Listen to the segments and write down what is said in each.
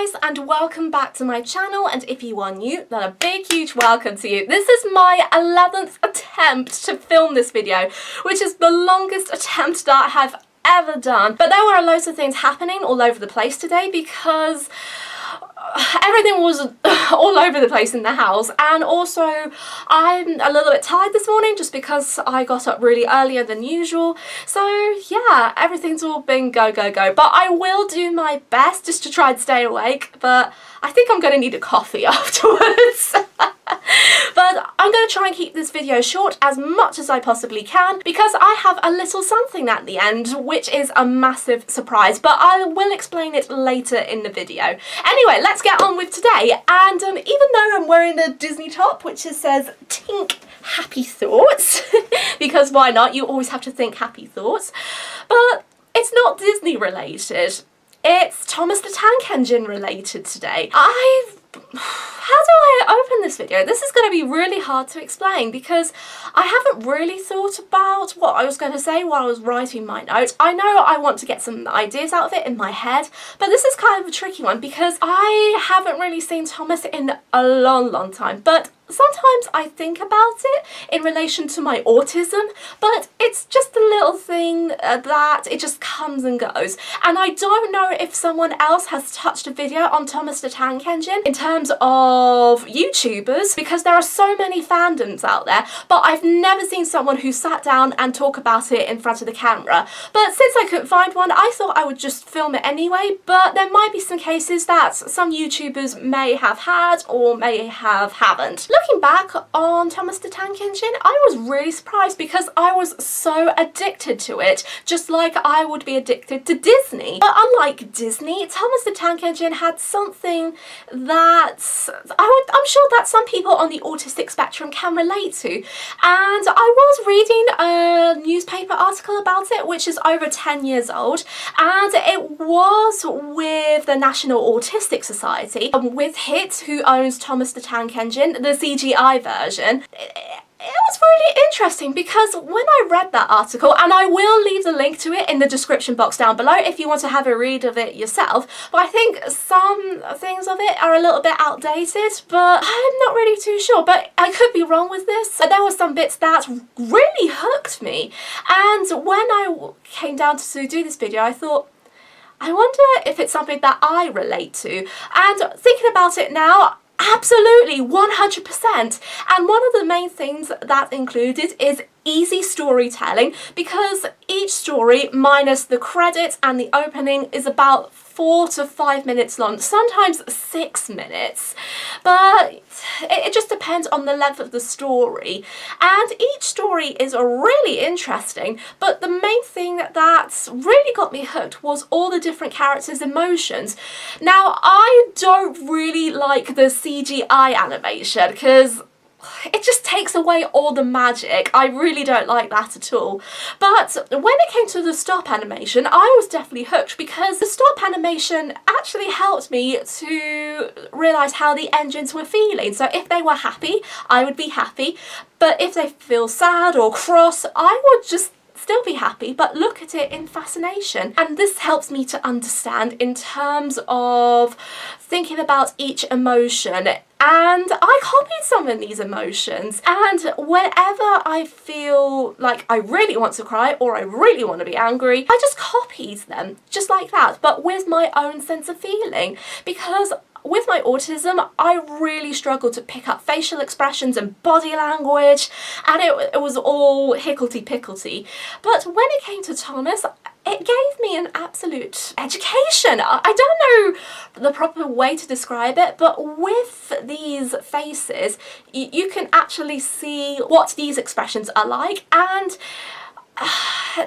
guys, and welcome back to my channel, and if you are new, then a big huge welcome to you. This is my 11th attempt to film this video, which is the longest attempt that I have ever done. But there were loads of things happening all over the place today because everything was all over the place in the house, and also I'm a little bit tired this morning just because I got up really earlier than usual. So yeah, everything's all been go, but I will do my best just to try and stay awake, but I think I'm going to need a coffee afterwards. But I'm going to try and keep this video short as much as I possibly can because I have a little something at the end, which is a massive surprise, but I will explain it later in the video. Anyway, let's get on with today, and even though I'm wearing the Disney top, which says Tink Happy Thoughts, because why not? You always have to think happy thoughts, but it's not Disney related. It's Thomas the Tank Engine related today. How do I open this video? This is going to be really hard to explain because I haven't really thought about what I was going to say while I was writing my notes. I know I want to get some ideas out of it in my head, but this is kind of a tricky one because I haven't really seen Thomas in a long time, but sometimes I think about it in relation to my autism, but it's just a little thing that it just comes and goes. And I don't know if someone else has touched a video on Thomas the Tank Engine in terms of YouTubers, because there are so many fandoms out there, but I've never seen someone who sat down and talk about it in front of the camera. But since I couldn't find one, I thought I would just film it anyway, but there might be some cases that some YouTubers may have had or may haven't. Looking back on Thomas the Tank Engine, I was really surprised because I was so addicted to it, just like I would be addicted to Disney. But unlike Disney, Thomas the Tank Engine had something that I'm sure that some people on the autistic spectrum can relate to. And I was reading a newspaper article about it, which is over 10 years old, and it was with the National Autistic Society, with HIT, who owns Thomas the Tank Engine, the CGI version. It was really interesting because when I read that article, and I will leave the link to it in the description box down below if you want to have a read of it yourself, but I think some things of it are a little bit outdated, but I'm not really too sure, but I could be wrong with this. But there were some bits that really hooked me, and when I came down to do this video, I thought, I wonder if it's something that I relate to. And thinking about it now, absolutely, 100%. And one of the main things that included is easy storytelling, because each story, minus the credits and the opening, is about 4 to 5 minutes long, sometimes 6 minutes, but it just depends on the length of the story, and each story is really interesting. But the main thing that really got me hooked was all the different characters' emotions. Now, I don't really like the CGI animation because it just takes away all the magic. I really don't like that at all. But when it came to the stop animation, I was definitely hooked because the stop animation actually helped me to realise how the engines were feeling. So if they were happy, I would be happy. But if they feel sad or cross, I would just still be happy, but look at it in fascination. And this helps me to understand in terms of thinking about each emotion. And I copied some of these emotions, and whenever I feel like I really want to cry or I really want to be angry, I just copied them, just like that, but with my own sense of feeling. Because with my autism, I really struggled to pick up facial expressions and body language, and it was all higgledy-piggledy. But when it came to Thomas, it gave me an absolute education. I don't know the proper way to describe it, but with these faces, you can actually see what these expressions are like. And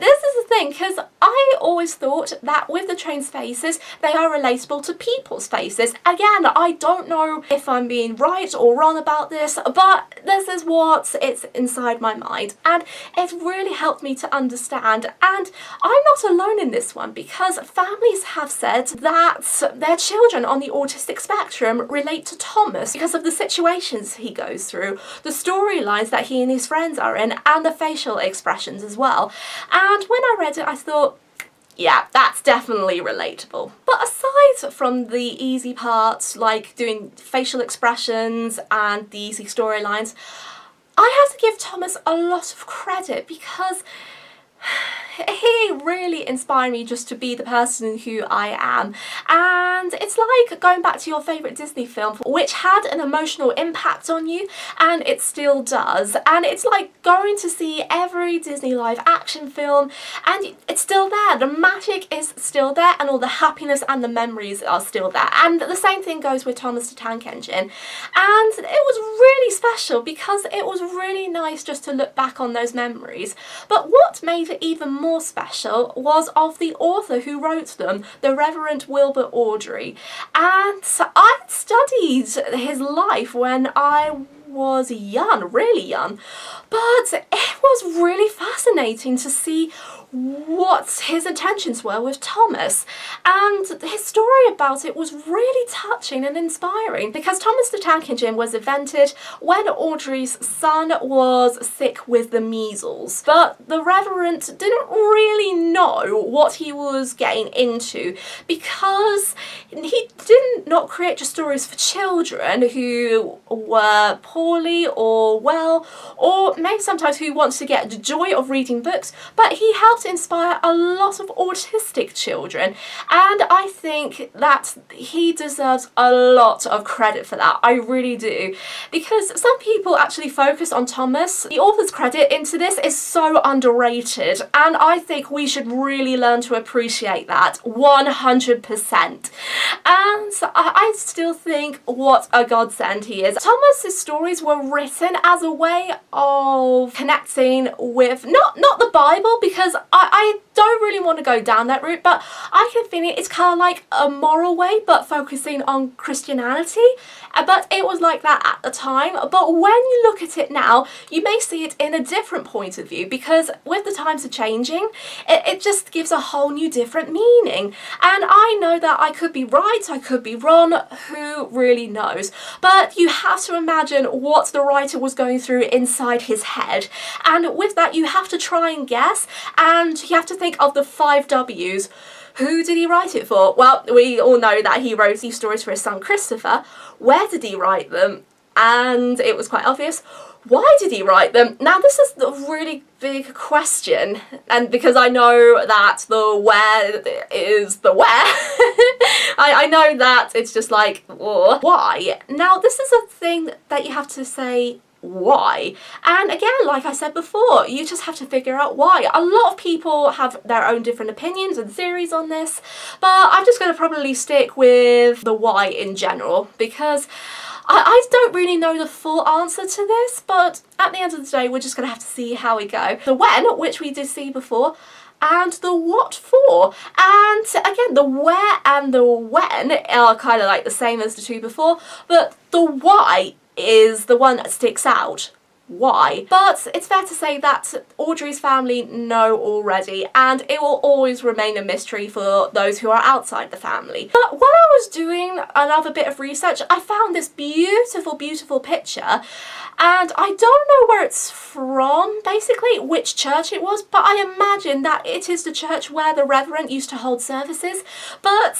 this is the thing, because I always thought that with the train's faces, they are relatable to people's faces. Again, I don't know if I'm being right or wrong about this, but this is what it's inside my mind, and it really helped me to understand. And I'm not alone in this one, because families have said that their children on the autistic spectrum relate to Thomas because of the situations he goes through, the storylines that he and his friends are in, and the facial expressions as well. And when I read it, I thought, yeah, that's definitely relatable. But aside from the easy parts, like doing facial expressions and the easy storylines, I have to give Thomas a lot of credit because he really inspired me just to be the person who I am. And it's like going back to your favourite Disney film, which had an emotional impact on you, and it still does. And it's like going to see every Disney live action film, and it's still there. The magic is still there, and all the happiness and the memories are still there. And the same thing goes with Thomas the Tank Engine. And it was really special because it was really nice just to look back on those memories. But what made it even more special was of the author who wrote them, the Reverend Wilbert Awdry. And I studied his life when I was young, really young, but it was really fascinating to see what his intentions were with Thomas, and his story about it was really touching and inspiring because Thomas the Tank Engine was invented when Awdry's son was sick with the measles, but the Reverend didn't really know what he was getting into because he did not create just stories for children who were poorly or well, or maybe sometimes who wants to get the joy of reading books, but he helped inspire a lot of autistic children, and I think that he deserves a lot of credit for that. I really do, because some people actually focus on Thomas. The author's credit into this is so underrated, and I think we should really learn to appreciate that 100%. And I still think what a godsend he is. Thomas's stories were written as a way of connecting with not the Bible, because I don't really want to go down that route, but I can feel it's kind of like a moral way but focusing on Christianity. But it was like that at the time, but when you look at it now you may see it in a different point of view, because with the times are changing, it just gives a whole new different meaning. And I know that I could be right, I could be wrong, who really knows, but you have to imagine what the writer was going through inside his head, and with that you have to try and guess, and you have to think of the 5 W's. Who did he write it for? Well, we all know that he wrote these stories for his son Christopher. Where did he write them? And it was quite obvious. Why did he write them? Now this is a really big question, and because I know that the where is the where, I know that it's just like, why? Now this is a thing that you have to say, why? And again, like I said before, you just have to figure out why. A lot of people have their own different opinions and theories on this, but I'm just going to probably stick with the why in general, because I don't really know the full answer to this, but at the end of the day we're just going to have to see how we go. The when, which we did see before, and the what for. And again, the where and the when are kind of like the same as the two before, but the why is the one that sticks out. Why? But it's fair to say that Awdry's family know already, and it will always remain a mystery for those who are outside the family. But when I was doing another bit of research, I found this beautiful, beautiful picture, and I don't know where it's from, basically, which church it was, but I imagine that it is the church where the Reverend used to hold services. But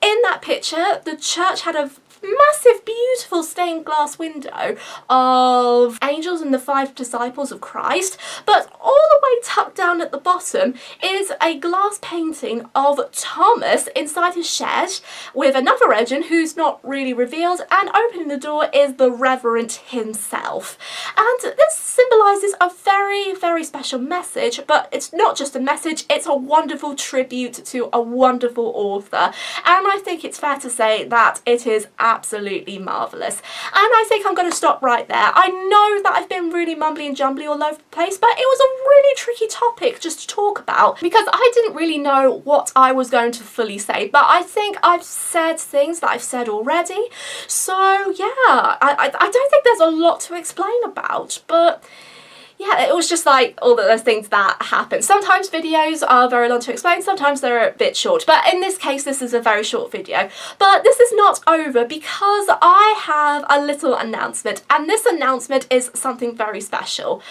in that picture, the church had a massive, beautiful stained glass window of angels and the 5 disciples of Christ, but all the way tucked down at the bottom is a glass painting of Thomas inside his shed with another legend who's not really revealed, and opening the door is the Reverend himself. And this symbolises a very, very special message, but it's not just a message, it's a wonderful tribute to a wonderful author, and I think it's fair to say that it is absolutely marvellous. And I think I'm going to stop right there. I know that I've been really mumbly and jumbly all over the place, but it was a really tricky topic just to talk about because I didn't really know what I was going to fully say, but I think I've said things that I've said already. So yeah, I don't think there's a lot to explain about, but yeah, it was just like all of those things that happen. Sometimes videos are very long to explain, sometimes they're a bit short, but in this case this is a very short video. But this is not over, because I have a little announcement, and this announcement is something very special.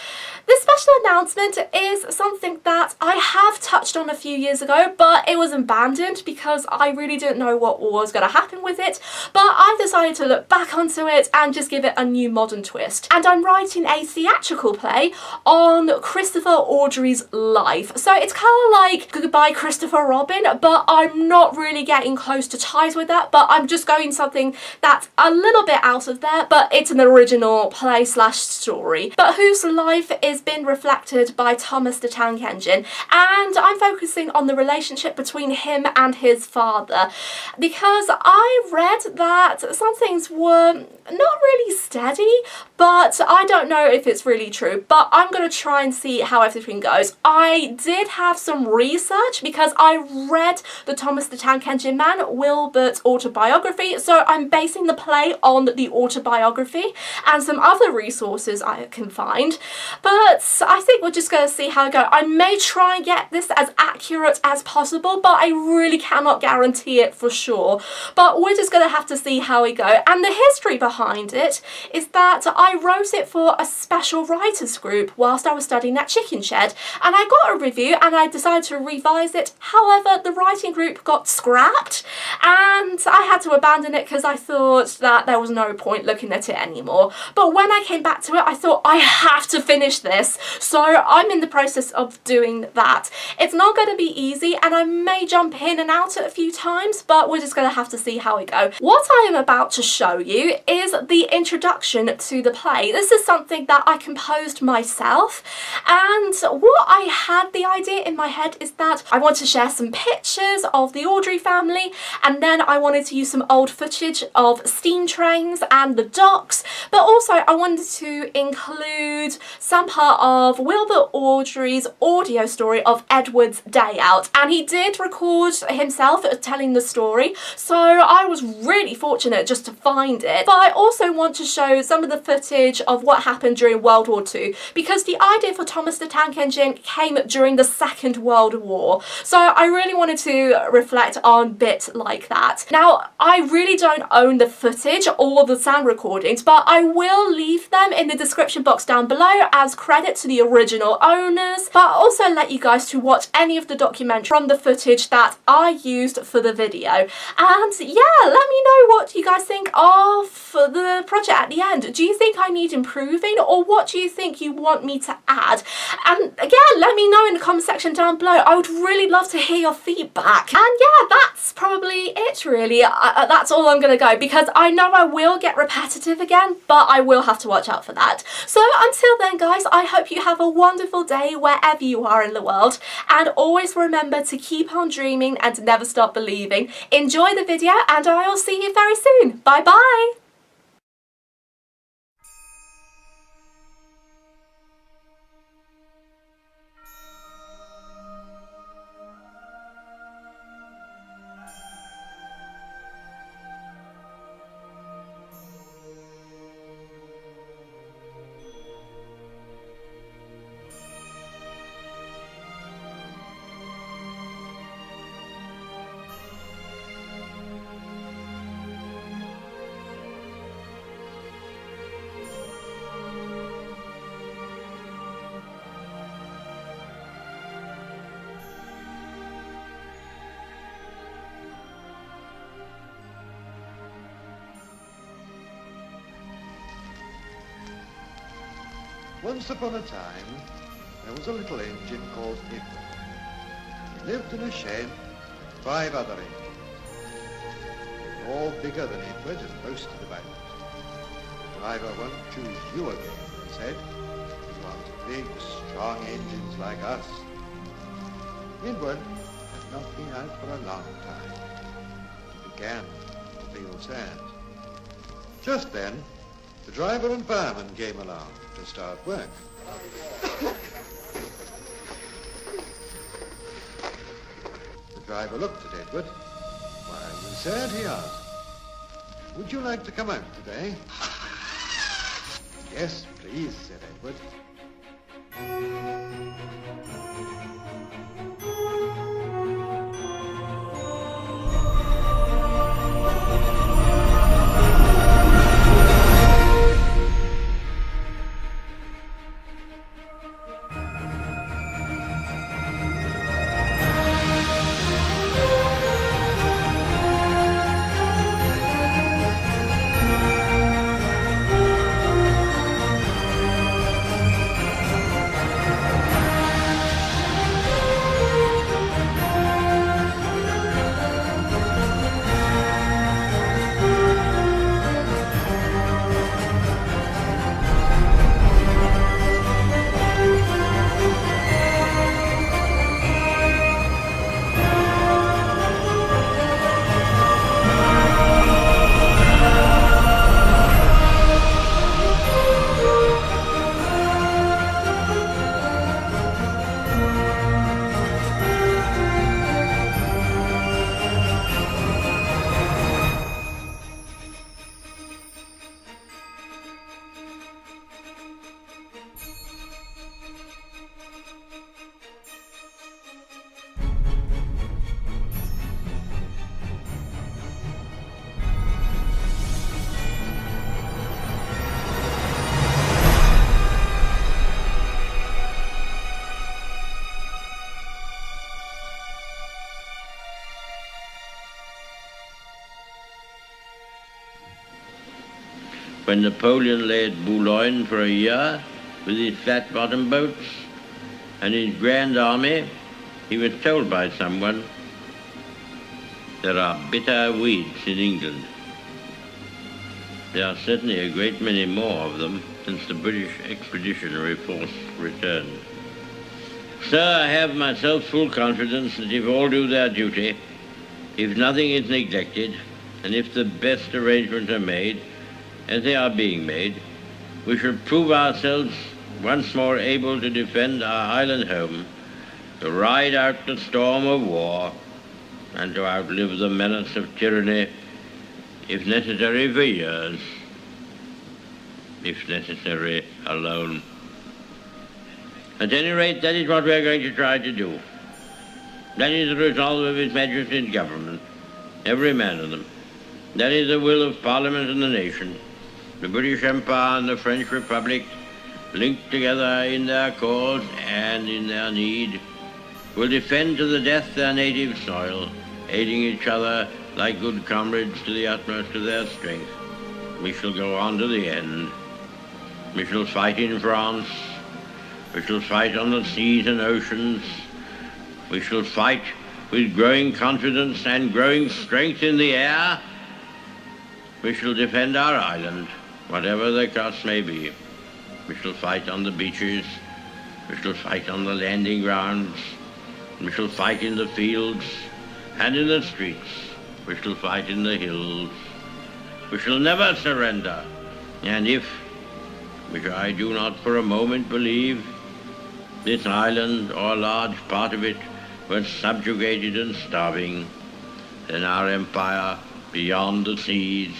This special announcement is something that I have touched on a few years ago, but it was abandoned because I really didn't know what was going to happen with it. But I've decided to look back onto it and just give it a new modern twist. And I'm writing a theatrical play on Christopher Awdry's life. So it's kind of like Goodbye Christopher Robin, but I'm not really getting close to ties with that, but I'm just going something that's a little bit out of there, but it's an original play slash story, but whose life is been reflected by Thomas the Tank Engine, and I'm focusing on the relationship between him and his father, because I read that some things were not really steady, but I don't know if it's really true, but I'm going to try and see how everything goes. I did have some research because I read the Thomas the Tank Engine man, Wilbert's autobiography, so I'm basing the play on the autobiography and some other resources I can find, but I think we're just going to see how it goes. I may try and get this as accurate as possible, but I really cannot guarantee it for sure, but we're just going to have to see how we go. And the history behind it is that I wrote it for a special writers group whilst I was studying at Chicken Shed, and I got a review and I decided to revise it. However, the writing group got scrapped and I had to abandon it because I thought that there was no point looking at it anymore. But when I came back to it, I thought I have to finish this, so I'm in the process of doing that. It's not going to be easy and I may jump in and out a few times, but we're just going to have to see how we go. What I am about to show you is the introduction to the play. This is something that I composed myself, and what I had the idea in my head is that I want to share some pictures of the Awdry family, and then I wanted to use some old footage of steam trains and the docks, but also I wanted to include some part of Wilbert Awdry's audio story of Edward's day out, and he did record himself telling the story, so I was really fortunate just to find it. But I also want to show some of the footage of what happened during World War II, because the idea for Thomas the Tank Engine came during the Second World War, so I really wanted to reflect on bits like that. Now, I really don't own the footage or the sound recordings, but I will leave them in the description box down below as credit to the original owners, but I'll also let you guys to watch any of the documentary from the footage that I used for the video. And yeah, let me know what you guys think of the project at the end. Do you think I need improving, or what do you think you want me to add? And again, let me know in the comment section down below. I would really love to hear your feedback. And yeah, that's probably it really. That's all I'm gonna go, because I know I will get repetitive again, but I will have to watch out for that. So until then guys, I hope you have a wonderful day wherever you are in the world, and always remember to keep on dreaming and never stop believing. Enjoy the video and I will see you very soon. Bye bye! Once upon a time, there was a little engine called Midland. He lived in a shed with 5 other engines. They were all bigger than Edward and most of the boat. The driver won't choose you again, he said. He wants big, strong engines like us. Edward had not been out for a long time. He began to feel sad. Just then, the driver and fireman came along to start work. The driver looked at Edward. "Why are you sad?" he asked. "Would you like to come out today?" "Yes, please," said Edward. When Napoleon lay at Boulogne for a year with his flat-bottom boats and his grand army, he was told by someone, "There are bitter weeds in England." There are certainly a great many more of them since the British Expeditionary Force returned. Sir, I have myself full confidence that if all do their duty, if nothing is neglected, and if the best arrangements are made, as they are being made, we shall prove ourselves once more able to defend our island home, to ride out the storm of war, and to outlive the menace of tyranny, if necessary for years, if necessary alone. At any rate, that is what we are going to try to do. That is the resolve of His Majesty's government, every man of them. That is the will of Parliament and the nation. The British Empire and the French Republic, linked together in their cause and in their need, will defend to the death their native soil, aiding each other like good comrades to the utmost of their strength. We shall go on to the end. We shall fight in France. We shall fight on the seas and oceans. We shall fight with growing confidence and growing strength in the air. We shall defend our island, whatever the cost may be. We shall fight on the beaches. We shall fight on the landing grounds. We shall fight in the fields and in the streets. We shall fight in the hills. We shall never surrender. And if, which I do not for a moment believe, this island or a large part of it was subjugated and starving, then our empire beyond the seas,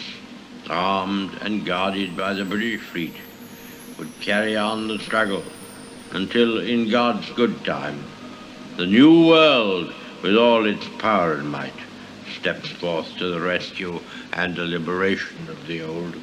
armed and guarded by the British fleet, would carry on the struggle until, in God's good time, the new world, with all its power and might, steps forth to the rescue and the liberation of the old.